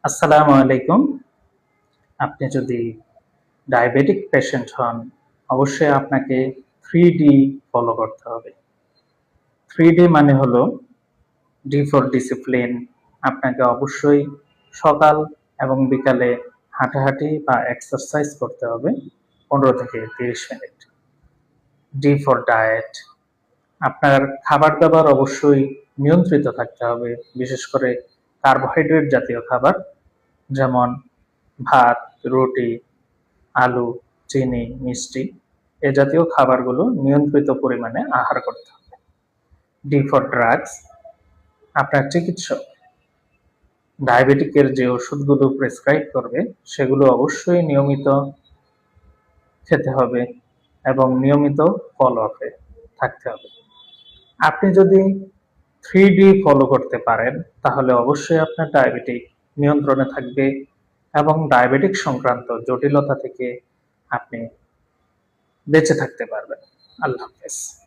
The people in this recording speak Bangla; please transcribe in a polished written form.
আসসালামু আলাইকুম। আপনি যদি ডায়াবেটিক পেশেন্ট হন, অবশ্যই আপনাকে 3D ফলো করতে হবে। 3D মানে হলো ডি ফর ডিসিপ্লিন। আপনাকে অবশ্যই সকাল এবং বিকালে হাঁটাহাঁটি বা এক্সারসাইজ করতে হবে 15 থেকে 30 মিনিট। ডি ফর ডায়েট, আপনার খাবার-দাবার অবশ্যই নিয়ন্ত্রিত থাকতে হবে, বিশেষ করে কার্বোহাইড্রেট জাতীয় খাবার, যেমন ভাত, রুটি, আলু, চিনি, মিষ্টি এ জাতীয় খাবারগুলো নিয়ন্ত্রিত পরিমাণে আহার করতে হবে। ডি ফর ড্রাগস, আপনার চিকিৎসক ডায়াবেটিকের যে ওষুধগুলো প্রেসক্রাইব করবে সেগুলো অবশ্যই নিয়মিত খেতে হবে এবং নিয়মিত ফলো আপে থাকতে হবে। আপনি যদি 3D ফলো করতে পারেন তাহলে অবশ্যই আপনার ডায়াবেটিক নিয়ন্ত্রণে থাকবে এবং ডায়াবেটিক সংক্রান্ত জটিলতা থেকে আপনি বেঁচে থাকতে পারবেন। আল্লাহ হাফেজ।